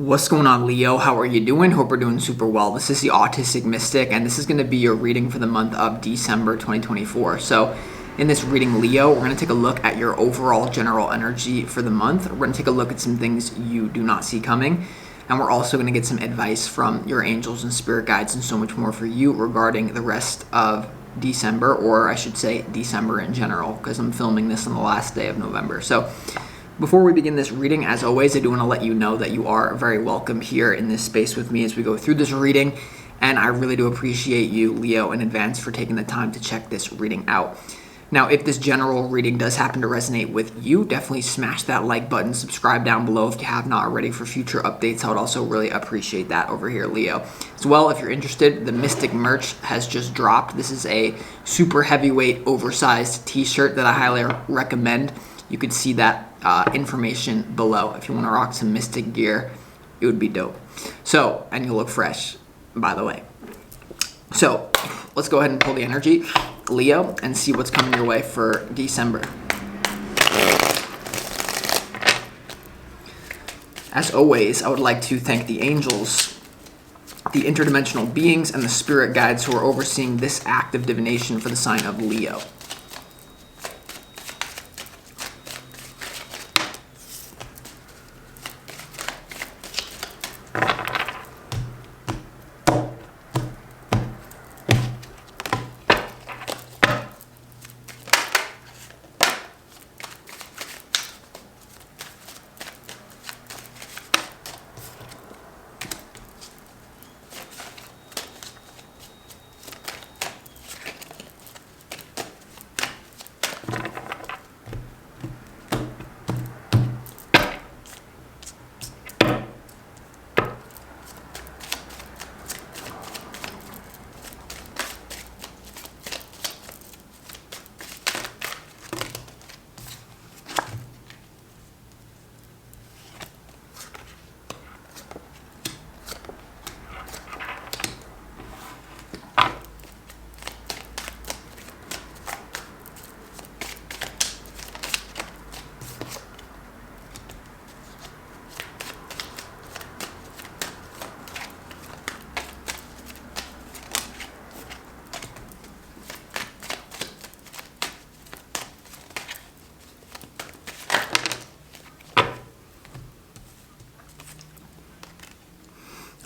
What's going on, Leo? How are you doing? Hope we're doing super well. This is the Autistic Mystic, and this is going to be your reading for the month of December 2024. So, in this reading, Leo, we're going to take a look at your overall general energy for the month. We're going to take a look at some things you do not see coming, and we're also going to get some advice from your angels and spirit guides and so much more for you regarding the rest of December, or I should say December in general, because I'm filming this on the last day of November. So, before we begin this reading, as always, I do want to let you know that you are very welcome here in this space with me as we go through this reading, and I really do appreciate you, Leo, in advance for taking the time to check this reading out. Now, if this general reading does happen to resonate with you, definitely smash that like button, subscribe down below if you have not already for future updates. I would also really appreciate that over here, Leo. As well, if you're interested, the Mystic merch has just dropped. This is a super heavyweight, oversized t-shirt that I highly recommend. You could see that information below. If you want to rock some Mystic gear, it would be dope. So, and you look fresh, by the way. So, let's go ahead and pull the energy, Leo, and see what's coming your way for December. As always, I would like to thank the angels, the interdimensional beings, and the spirit guides who are overseeing this act of divination for the sign of Leo.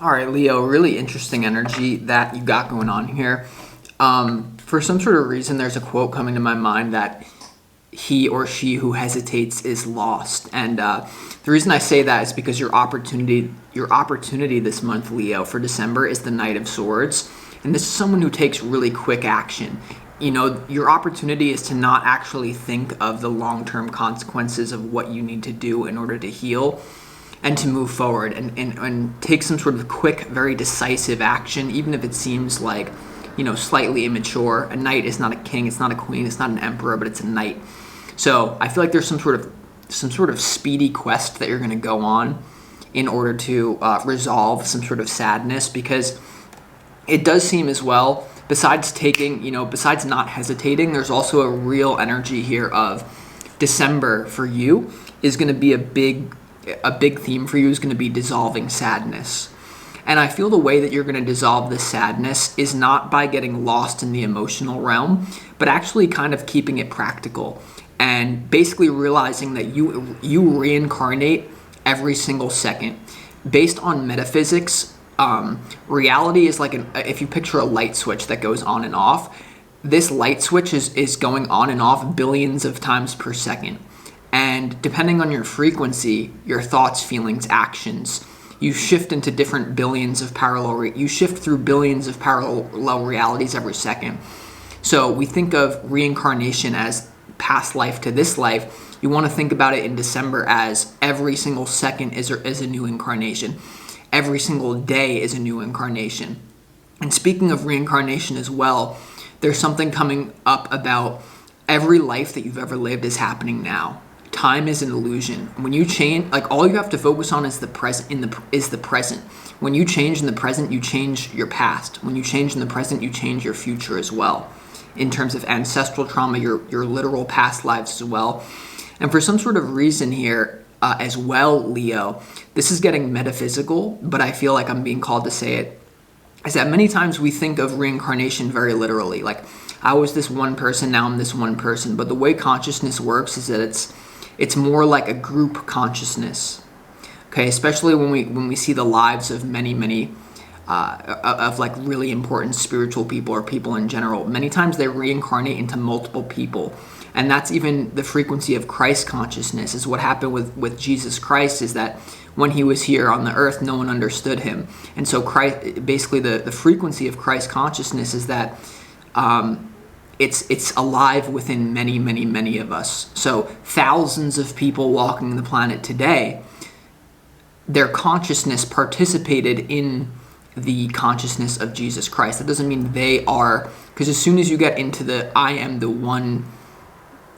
All right, Leo, really interesting energy that you got going on here. For some sort of reason, there's a quote coming to my mind that he or she who hesitates is lost. And the reason I say that is because your opportunity this month, Leo, for December is the Knight of Swords. And this is someone who takes really quick action. You know, your opportunity is to not actually think of the long-term consequences of what you need to do in order to heal and to move forward and take some sort of quick, very decisive action, even if it seems like, you know, slightly immature. A knight is not a king, it's not a queen, it's not an emperor, but it's a knight. So I feel like there's some sort of speedy quest that you're going to go on in order to resolve some sort of sadness, because it does seem as well, besides not hesitating, there's also a real energy here of December for you is going to be a big theme for you is going to be dissolving sadness. And I feel the way that you're going to dissolve this sadness is not by getting lost in the emotional realm, but actually kind of keeping it practical and basically realizing that you reincarnate every single second. Based on metaphysics, reality is like if you picture a light switch that goes on and off, this light switch is going on and off billions of times per second. And depending on your frequency, your thoughts, feelings, actions, you shift into different billions of you shift through billions of parallel realities every second. So we think of reincarnation as past life to this life. You want to think about it in December as every single second is a new incarnation. Every single day is a new incarnation. And speaking of reincarnation as well, there's something coming up about every life that you've ever lived is happening now. Time is an illusion. When you change, like, all you have to focus on is the present. When you change in the present, you change your past. When you change in the present, you change your future as well. In terms of ancestral trauma, your literal past lives as well. And for some sort of reason here, as well, Leo. This is getting metaphysical, but I feel like I'm being called to say it. Is that many times we think of reincarnation very literally. Like, I was this one person, now I'm this one person. But the way consciousness works is that it's more like a group consciousness. Okay, especially when we see the lives of many of like really important spiritual people or people in general. Many times they reincarnate into multiple people. And that's even the frequency of Christ consciousness. Is what happened with Jesus Christ, is that when he was here on the earth, no one understood him. And so Christ, basically the frequency of Christ consciousness is that it's alive within many of us. So thousands of people walking the planet today, their consciousness participated in the consciousness of Jesus Christ. That doesn't mean they are, because as soon as you get into the I am the one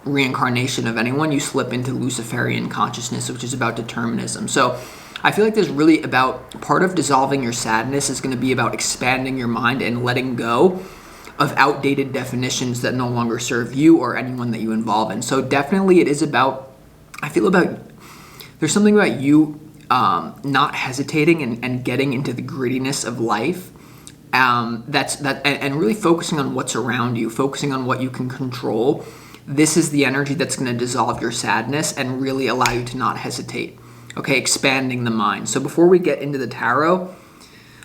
reincarnation of anyone, you slip into Luciferian consciousness, which is about determinism. So I feel like there's really about, part of dissolving your sadness is going to be about expanding your mind and letting go of outdated definitions that no longer serve you or anyone that you involve in. So definitely it is about, I feel about, there's something about you not hesitating and getting into the grittiness of life, and really focusing on what's around you, focusing on what you can control. This is the energy that's going to dissolve your sadness and really allow you to not hesitate. Okay, expanding the mind. So before we get into the tarot,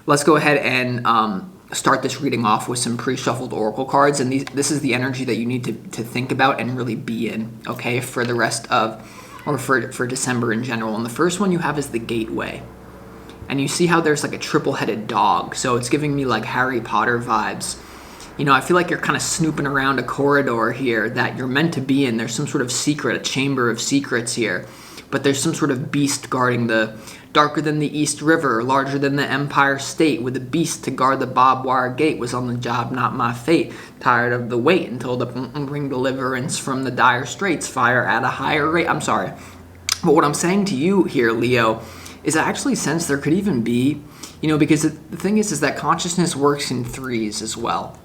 let's go ahead and start this reading off with some pre-shuffled oracle cards. And this is the energy that you need to think about and really be in, okay, for the rest of, or for December in general. And the first one you have is the Gateway. And you see how there's like a triple-headed dog. So it's giving me like Harry Potter vibes. You know, I feel like you're kind of snooping around a corridor here that you're meant to be in. There's some sort of secret, a chamber of secrets here. But there's some sort of beast guarding the darker than the East River, larger than the Empire State, with a beast to guard the barbed wire gate. Was on the job, not my fate. Tired of the wait until the bring deliverance from the dire straits. Fire at a higher rate. I'm sorry. But what I'm saying to you here, Leo, is I actually sense there could even be, you know, because the thing is that consciousness works in threes as well.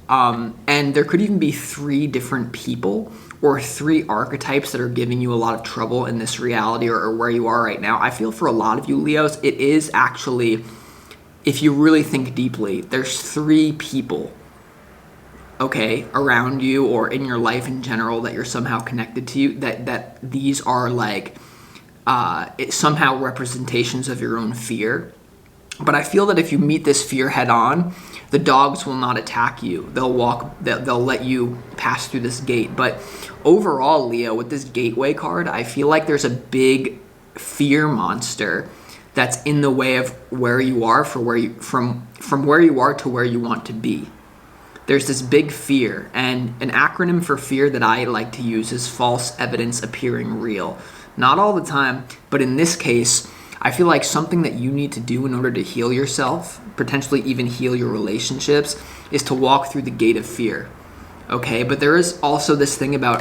And there could even be three different people or three archetypes that are giving you a lot of trouble in this reality or where you are right now. I feel for a lot of you Leos, it is actually, if you really think deeply, there's three people, okay, around you or in your life in general that you're somehow connected to, that these are like somehow representations of your own fear. But I feel that if you meet this fear head on, the dogs will not attack you. They'll let you pass through this gate. But overall, Leo, with this Gateway card, I feel like there's a big fear monster that's in the way of where you are from where you are to where you want to be. There's this big fear, and an acronym for fear that I like to use is false evidence appearing real. Not all the time, but in this case, I feel like something that you need to do in order to heal yourself, potentially even heal your relationships, is to walk through the gate of fear. Okay, but there is also this thing about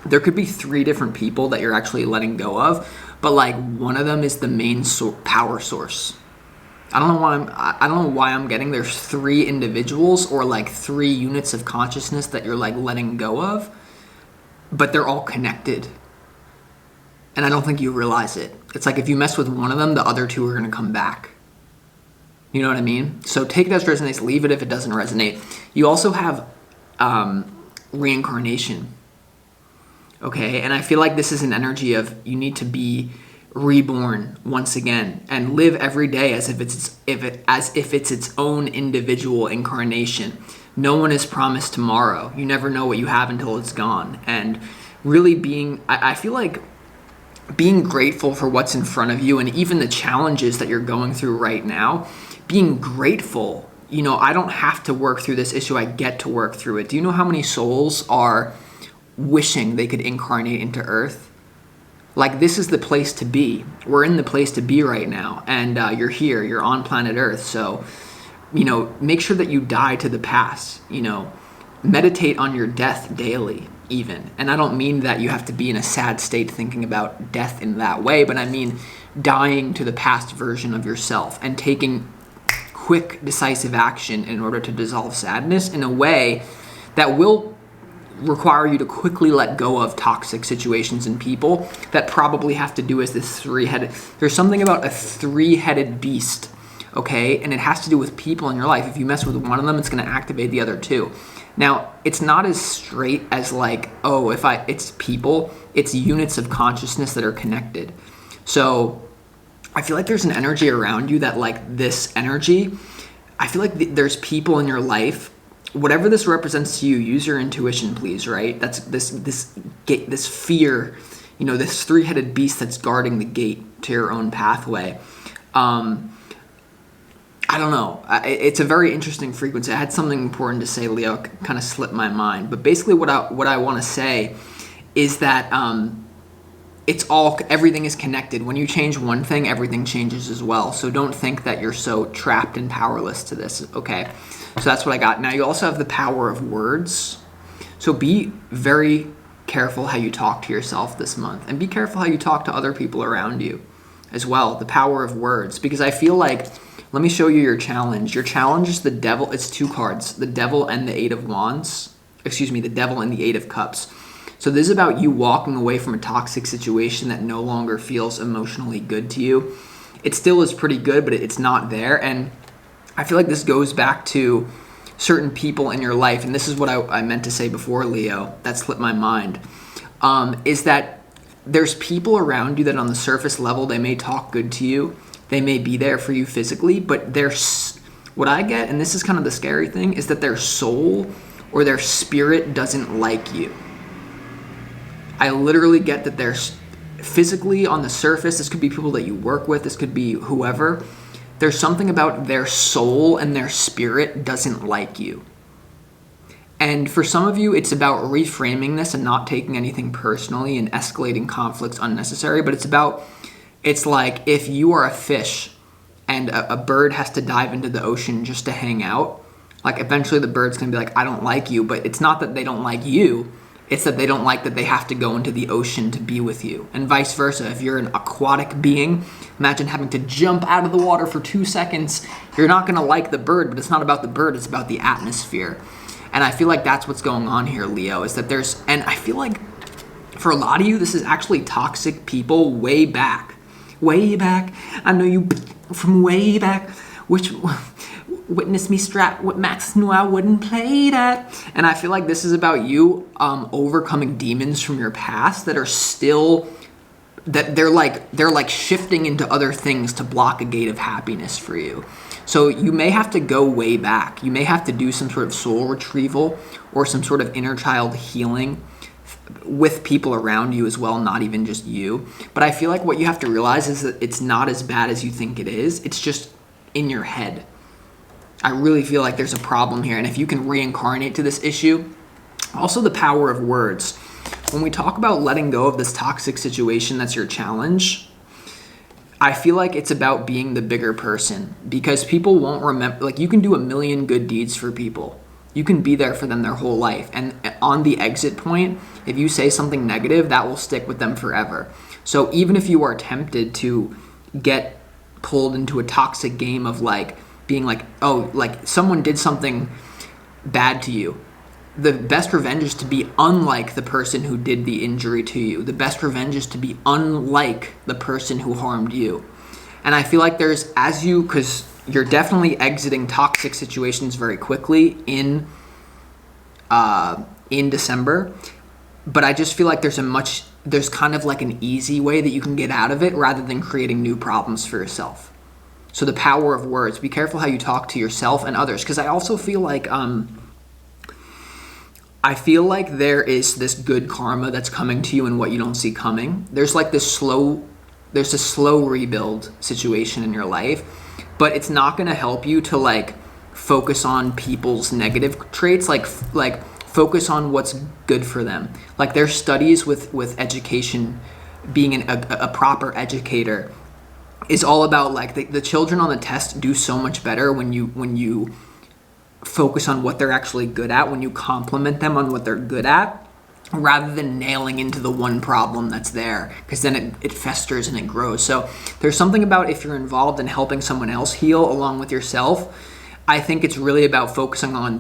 there could be three different people that you're actually letting go of, but like one of them is the main power source. I don't know why I'm getting there's three individuals or like three units of consciousness that you're like letting go of, but they're all connected. And I don't think you realize it. It's like if you mess with one of them, the other two are going to come back. You know what I mean? So take it as resonates, leave it if it doesn't resonate. You also have reincarnation. Okay, and I feel like this is an energy of you need to be reborn once again and live every day as if it's its own individual incarnation. No one is promised tomorrow. You never know what you have until it's gone. And really I feel like being grateful for what's in front of you and even the challenges that you're going through right now, being grateful. You know, I don't have to work through this issue. I get to work through it. Do you know how many souls are wishing they could incarnate into Earth? Like, this is the place to be. We're in the place to be right now. And you're here. You're on planet Earth. So, you know, make sure that you die to the past. You know, meditate on your death daily. Even. And I don't mean that you have to be in a sad state thinking about death in that way, but I mean dying to the past version of yourself and taking quick, decisive action in order to dissolve sadness in a way that will require you to quickly let go of toxic situations and people that probably have to do with this there's something about a three-headed beast, okay? And it has to do with people in your life. If you mess with one of them, it's going to activate the other two. Now, it's not as straight as like, it's people, it's units of consciousness that are connected. So I feel like there's an energy around you that, like, this energy, I feel like there's people in your life. Whatever this represents to you, use your intuition, please, right? That's this fear, this three-headed beast that's guarding the gate to your own pathway. I don't know. It's a very interesting frequency. I had something important to say, Leo, kind of slipped my mind. But basically what I want to say is that everything is connected. When you change one thing, everything changes as well. So don't think that you're so trapped and powerless to this, okay? So that's what I got. Now you also have the power of words. So be very careful how you talk to yourself this month, and be careful how you talk to other people around you as well. The power of words, because I feel like, let me show you your challenge. Your challenge is the devil. It's 2 cards, the devil and the 8 of wands. The devil and the 8 of cups. So this is about you walking away from a toxic situation that no longer feels emotionally good to you. It still is pretty good, but it's not there. And I feel like this goes back to certain people in your life. And this is what I meant to say before, Leo, that slipped my mind, is that there's people around you that on the surface level, they may talk good to you. They may be there for you physically, but what I get, and this is kind of the scary thing, is that their soul or their spirit doesn't like you. I literally get that there's physically on the surface, this could be people that you work with, this could be whoever, there's something about their soul and their spirit doesn't like you. And for some of you, it's about reframing this and not taking anything personally and escalating conflicts unnecessary, but it's like if you are a fish and a bird has to dive into the ocean just to hang out, like eventually the bird's gonna be like, I don't like you, but it's not that they don't like you, it's that they don't like that they have to go into the ocean to be with you. And vice versa, if you're an aquatic being, imagine having to jump out of the water for 2 seconds. You're not gonna like the bird, but it's not about the bird, it's about the atmosphere. And I feel like that's what's going on here, Leo, is that and I feel like for a lot of you, this is actually toxic people way back. I know you from way back, which witness me strap what Max knew I wouldn't play that. And I feel like this is about you overcoming demons from your past that are still, that they're like shifting into other things to block a gate of happiness for you. So you may have to go way back. You may have to do some sort of soul retrieval or some sort of inner child healing with people around you as well, not even just you. But I feel like what you have to realize is that it's not as bad as you think it is. It's just in your head. I really feel like there's a problem here. And if you can reincarnate to this issue, also the power of words. When we talk about letting go of this toxic situation that's your challenge, I feel like it's about being the bigger person, because people won't remember, like you can do a million good deeds for people. You can be there for them their whole life. And on the exit point, if you say something negative, that will stick with them forever. So even if you are tempted to get pulled into a toxic game of like being like, oh, like someone did something bad to you, the best revenge is to be unlike the person who did the injury to you. The best revenge is to be unlike the person who harmed you. And I feel like because you're definitely exiting toxic situations very quickly in December, but I just feel like there's kind of like an easy way that you can get out of it rather than creating new problems for yourself. So the power of words, be careful how you talk to yourself and others, because I also feel like there is this good karma that's coming to you in what you don't see coming. There's a slow rebuild situation in your life, but it's not going to help you to like focus on people's negative traits, like focus on what's good for them. Like there's studies with education, being a proper educator is all about like the children on the test do so much better when you focus on what they're actually good at, when you compliment them on what they're good at, rather than nailing into the one problem that's there, because then it festers and it grows. So there's something about if you're involved in helping someone else heal along with yourself, I think it's really about focusing on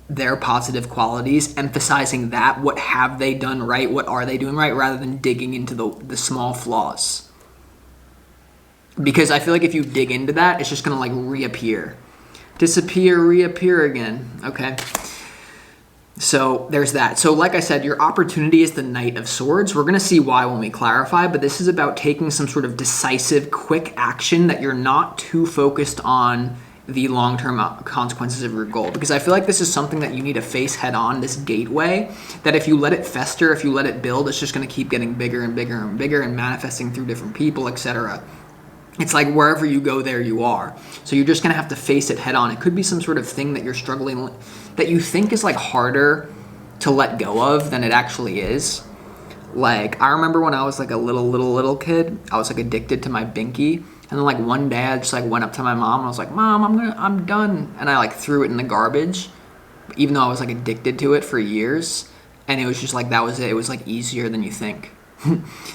their positive qualities, emphasizing that, what have they done right, what are they doing right, rather than digging into the small flaws. Because I feel like if you dig into that, it's just going to like reappear. Disappear, reappear again. Okay. So there's that. So like I said, your opportunity is the Knight of Swords. We're going to see why when we clarify, but this is about taking some sort of decisive, quick action that you're not too focused on the long-term consequences of your goal. Because I feel like this is something that you need to face head on, this gateway, that if you let it fester, if you let it build, it's just going to keep getting bigger and bigger and bigger and manifesting through different people, etc. It's like wherever you go, there you are. So you're just going to have to face it head on. It could be some sort of thing that you're struggling, that you think is like harder to let go of than it actually is. Like, I remember when I was like a little kid, I was like addicted to my Binky. And then like one day I just like went up to my mom and I was like, Mom, I'm done. And I like threw it in the garbage, even though I was like addicted to it for years. And it was just like, that was it. It was like easier than you think.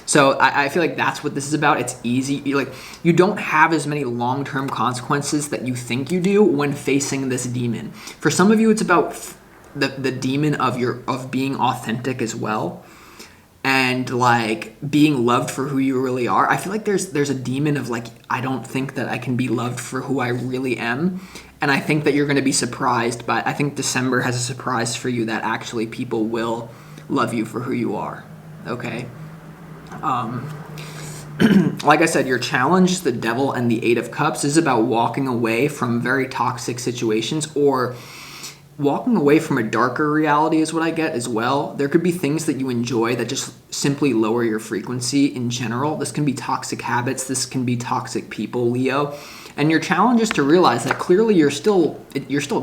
So I feel like that's what this is about. It's easy. You don't have as many long-term consequences that you think you do when facing this demon. For some of you, it's about the demon of being authentic as well, and like being loved for who you really are. I feel like there's a demon of like, I don't think that I can be loved for who I really am. And I think that you're going to be surprised, but I think December has a surprise for you that actually people will love you for who you are. Okay. Like I said, your challenge is the Devil and the Eight of Cups. This is about walking away from very toxic situations, or walking away from a darker reality is what I get as well. There could be things that you enjoy that just simply lower your frequency in general. This can be toxic habits. This can be toxic people, Leo. And your challenge is to realize that clearly you're still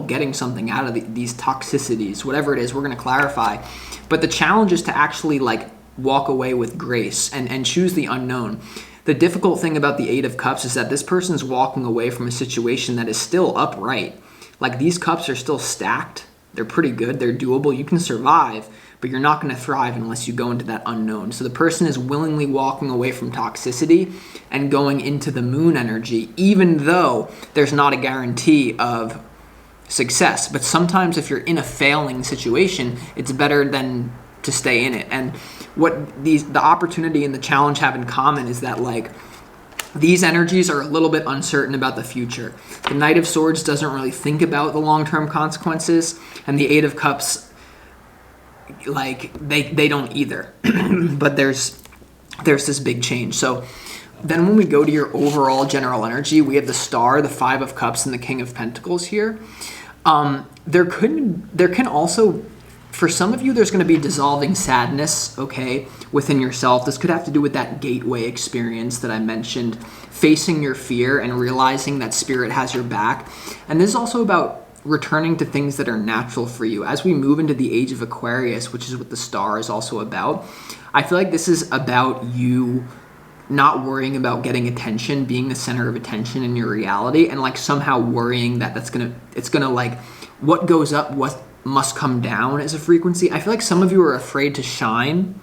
getting something out of these toxicities, whatever it is. We're going to clarify. But the challenge is to actually like walk away with grace and choose the unknown. The difficult thing about the Eight of Cups is that this person's walking away from a situation that is still upright. Like, these cups are still stacked. They're pretty good. They're doable. You can survive, but you're not going to thrive unless you go into that unknown. So the person is willingly walking away from toxicity and going into the moon energy, even though there's not a guarantee of success. But sometimes if you're in a failing situation, it's better than to stay in it. And what the opportunity and the challenge have in common is that like these energies are a little bit uncertain about the future. The Knight of Swords doesn't really think about the long-term consequences, and the Eight of Cups, like they don't either. But there's this big change. So then when we go to your overall general energy, we have the Star, the Five of Cups, and the King of Pentacles here. There can also, for some of you, there's going to be dissolving sadness, okay, within yourself. This could have to do with that gateway experience that I mentioned, facing your fear and realizing that spirit has your back. And this is also about returning to things that are natural for you. As we move into the age of Aquarius, which is what the Star is also about, I feel like this is about you not worrying about getting attention, being the center of attention in your reality, and like somehow worrying that it's gonna like, what goes up, what must come down as a frequency. I feel like some of you are afraid to shine,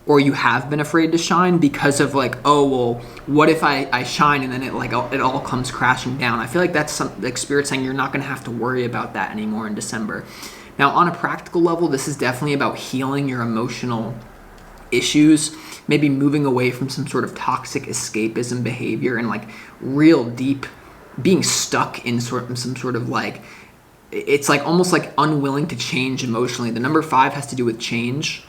or you have been afraid to shine because of like, oh, well, what if I shine and then it all comes crashing down. I feel like that's like spirit saying you're not going to have to worry about that anymore in December. Now, on a practical level, this is definitely about healing your emotional issues, maybe moving away from some sort of toxic escapism behavior and like real deep being stuck in some sort of like, it's like almost like unwilling to change emotionally. The number 5 has to do with change.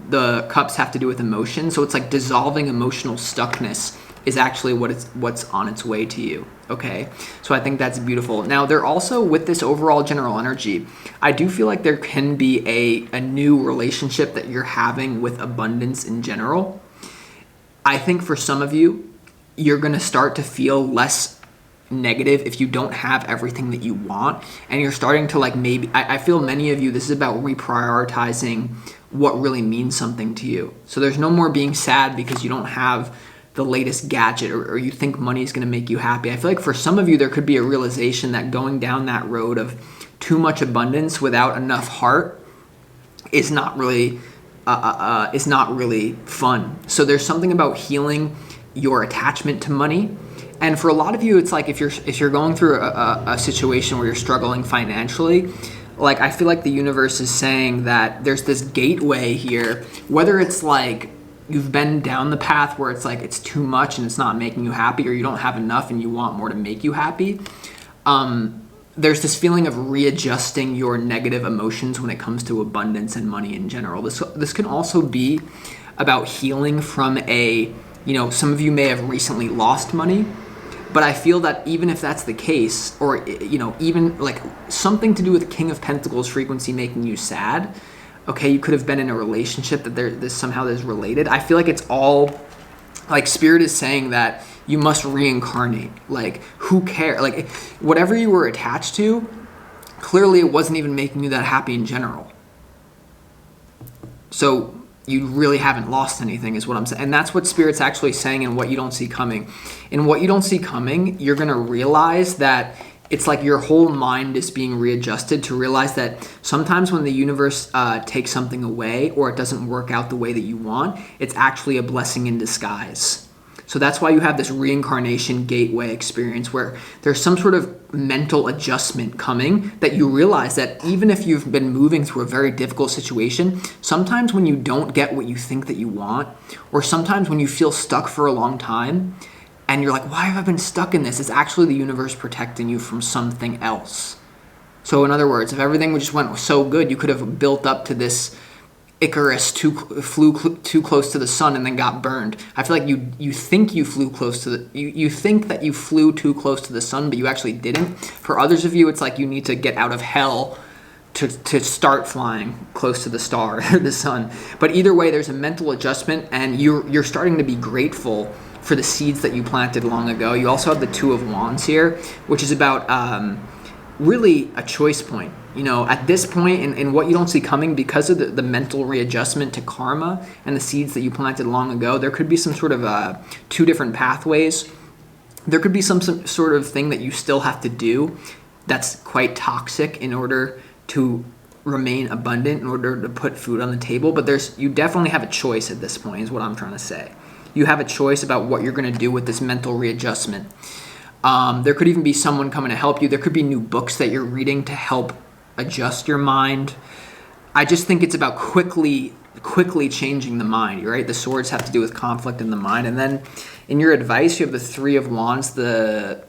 The cups have to do with emotion. So it's like dissolving emotional stuckness is actually what's on its way to you. Okay. So I think that's beautiful. Now, they're also, with this overall general energy, I do feel like there can be a new relationship that you're having with abundance in general. I think for some of you, you're going to start to feel less negative if you don't have everything that you want, and you're starting to like, maybe I feel many of you, this is about reprioritizing what really means something to you. So there's no more being sad because you don't have the latest gadget, or you think money is going to make you happy. I feel like for some of you there could be a realization that going down that road of too much abundance without enough heart is not really fun. So there's something about healing your attachment to money. And for a lot of you, it's like if you're going through a situation where you're struggling financially, like I feel like the universe is saying that there's this gateway here, whether it's like you've been down the path where it's like it's too much and it's not making you happy, or you don't have enough and you want more to make you happy. There's this feeling of readjusting your negative emotions when it comes to abundance and money in general. This can also be about healing from some of you may have recently lost money, but I feel that even if that's the case, or even like something to do with King of Pentacles frequency making you sad, okay, you could have been in a relationship that this somehow is related. I feel like it's all like Spirit is saying that you must reincarnate. Like, who cares? Like, whatever you were attached to, clearly it wasn't even making you that happy in general. So you really haven't lost anything, is what I'm saying. And that's what Spirit's actually saying in What You Don't See Coming. In What You Don't See Coming, you're going to realize that it's like your whole mind is being readjusted to realize that sometimes when the universe takes something away, or it doesn't work out the way that you want, it's actually a blessing in disguise. So that's why you have this reincarnation gateway experience where there's some sort of mental adjustment coming, that you realize that even if you've been moving through a very difficult situation, sometimes when you don't get what you think that you want, or sometimes when you feel stuck for a long time and you're like, why have I been stuck in this? It's actually the universe protecting you from something else. So in other words, if everything just went so good, you could have built up to this Icarus flew too close to the sun and then got burned. I feel like you think you flew close to you think that you flew too close to the sun, but you actually didn't. For others of you, it's like you need to get out of hell to start flying close to the star or the sun. But either way, there's a mental adjustment, and you're starting to be grateful for the seeds that you planted long ago. You also have the Two of Wands here, which is about really a choice point. At this point in What You Don't See Coming, because of the mental readjustment to karma and the seeds that you planted long ago, there could be some sort of two different pathways. There could be some sort of thing that you still have to do that's quite toxic in order to remain abundant, in order to put food on the table. But you definitely have a choice at this point, is what I'm trying to say. You have a choice about what you're going to do with this mental readjustment. There could even be someone coming to help you. There could be new books that you're reading to help adjust your mind. I just think it's about quickly changing the mind, right? The swords have to do with conflict in the mind. And then in your advice, you have the Three of Wands, the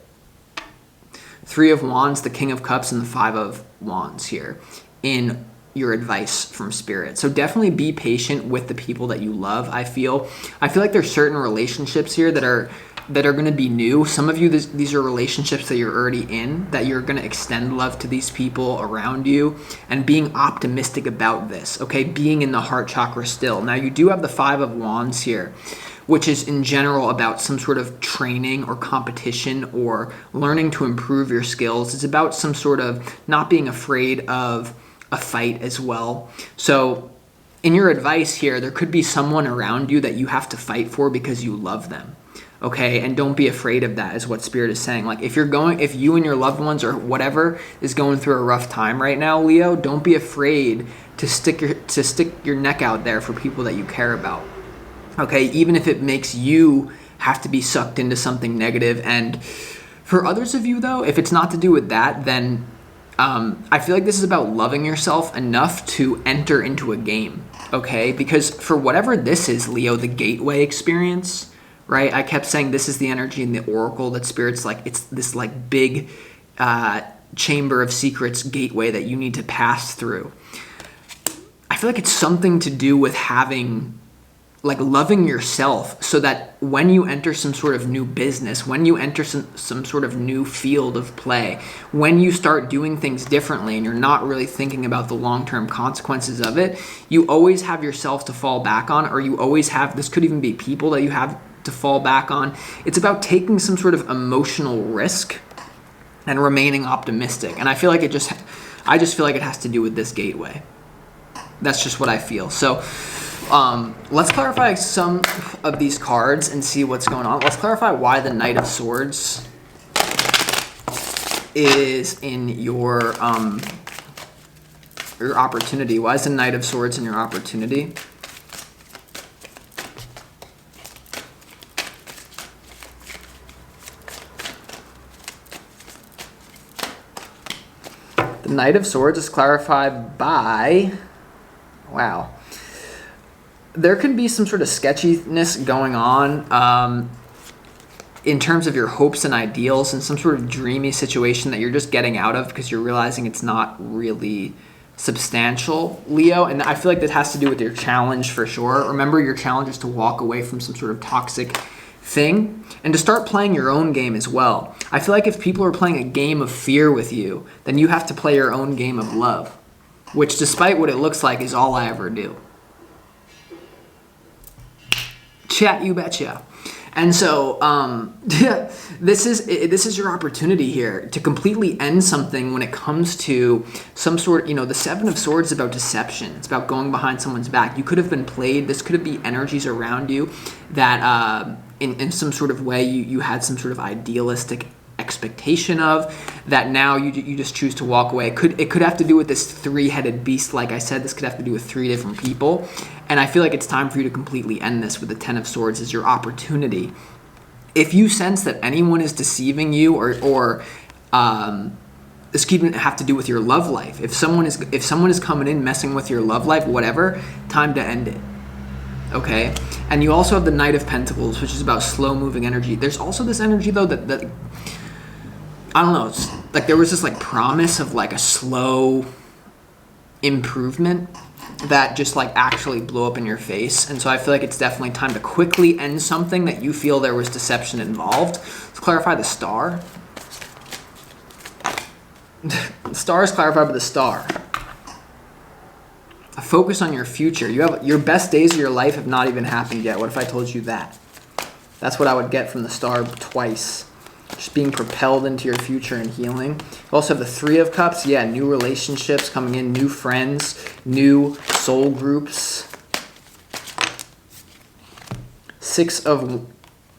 King of Cups, and the Five of Wands here in your advice from Spirit. So definitely be patient with the people that you love. I feel like there's certain relationships here that are going to be new. Some of you, these are relationships that you're already in, that you're going to extend love to these people around you, and being optimistic about this, okay? Being in the heart chakra still. Now, you do have the Five of Wands here, which is in general about some sort of training or competition or learning to improve your skills. It's about some sort of not being afraid of a fight as well. So in your advice here, there could be someone around you that you have to fight for because you love them. Okay, and don't be afraid of that, is what Spirit is saying. Like, if you and your loved ones or whatever is going through a rough time right now, Leo, don't be afraid to stick your neck out there for people that you care about. Okay, even if it makes you have to be sucked into something negative. And for others of you, though, if it's not to do with that, then I feel like this is about loving yourself enough to enter into a game. Okay, because for whatever this is, Leo, the gateway experience, right? I kept saying this is the energy in the oracle that Spirit's like, it's this like big chamber of secrets gateway that you need to pass through. I feel like it's something to do with loving yourself, so that when you enter some sort of new business, when you enter some sort of new field of play, when you start doing things differently and you're not really thinking about the long-term consequences of it, you always have yourself to fall back on, or you always have, this could even be people that you have to fall back on. It's about taking some sort of emotional risk and remaining optimistic. And I feel like I just feel like it has to do with this gateway. That's just what I feel. So let's clarify some of these cards and see what's going on. Let's clarify why the Knight of Swords is in your opportunity. Why is the Knight of Swords in your opportunity? The Knight of Swords is clarified by, wow. There can be some sort of sketchiness going on in terms of your hopes and ideals and some sort of dreamy situation that you're just getting out of because you're realizing it's not really substantial, Leo. And I feel like that has to do with your challenge for sure. Remember, your challenge is to walk away from some sort of toxic thing and to start playing your own game as well. I feel like if people are playing a game of fear with you, then you have to play your own game of love, which despite what it looks like is all I ever do. Chat, you betcha. And so this is your opportunity here to completely end something when it comes to some sort, the Seven of Swords is about deception. It's about going behind someone's back. You could have been played. This could be energies around you that in some sort of way you had some sort of idealistic expectation of that now you just choose to walk away. It could have to do with this three-headed beast. Like I said, this could have to do with three different people. And I feel like it's time for you to completely end this with the Ten of Swords as your opportunity. If you sense that anyone is deceiving you or this could even have to do with your love life. If someone is coming in messing with your love life, whatever, time to end it. Okay? And you also have the Knight of Pentacles, which is about slow-moving energy. There's also this energy, though, that I don't know, it's like there was this like promise of like a slow improvement that just like actually blew up in your face. And so I feel like it's definitely time to quickly end something that you feel there was deception involved. Let's clarify the Star. The Star is clarified by the Star. A focus on your future. You have your best days of your life have not even happened yet. What if I told you that? That's what I would get from the Star twice. Just being propelled into your future and healing. You also have the Three of Cups. Yeah, new relationships coming in, new friends, new soul groups. Six of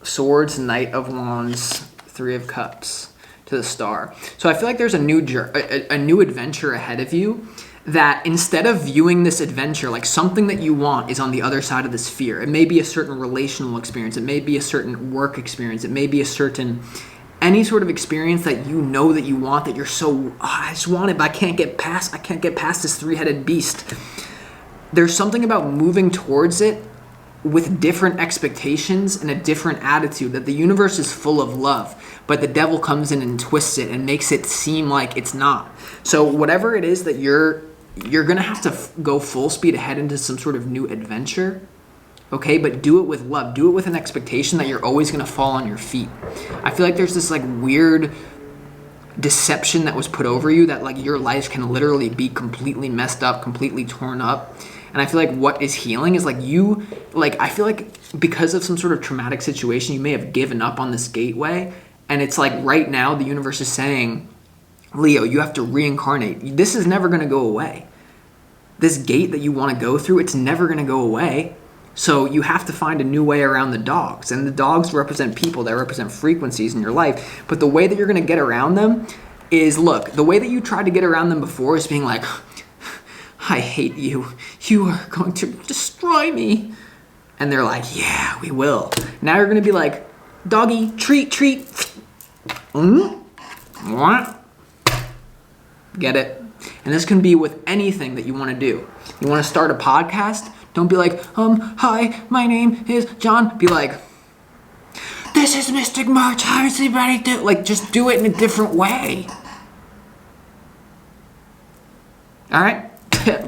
Swords, Knight of Wands, Three of Cups to the Star. So I feel like there's a new adventure ahead of you that instead of viewing this adventure like something that you want is on the other side of this fear. It may be a certain relational experience. It may be a certain work experience. It may be a certain any sort of experience that you know that you want, that you're so, I just want it, but I can't get past this three-headed beast. There's something about moving towards it with different expectations and a different attitude, that the universe is full of love, but the devil comes in and twists it and makes it seem like it's not. So whatever it is that you're going to have to go full speed ahead into some sort of new adventure. Okay, but do it with love. Do it with an expectation that you're always going to fall on your feet. I feel like there's this like weird deception that was put over you that like your life can literally be completely messed up, completely torn up. And I feel like what is healing is I feel like because of some sort of traumatic situation, you may have given up on this gateway. And it's like right now the universe is saying, Leo, you have to reincarnate. This is never going to go away. This gate that you want to go through, it's never going to go away. So you have to find a new way around the dogs. And the dogs represent people, that represent frequencies in your life. But the way that you're going to get around them is, look, the way that you tried to get around them before is being like, I hate you. You are going to destroy me. And they're like, yeah, we will. Now you're going to be like, doggy, treat. What? Get it? And this can be with anything that you want to do. You want to start a podcast? Don't be like, hi, my name is John. Be like, this is Mystic March. How is anybody do? Like, just do it in a different way. All right? Bye.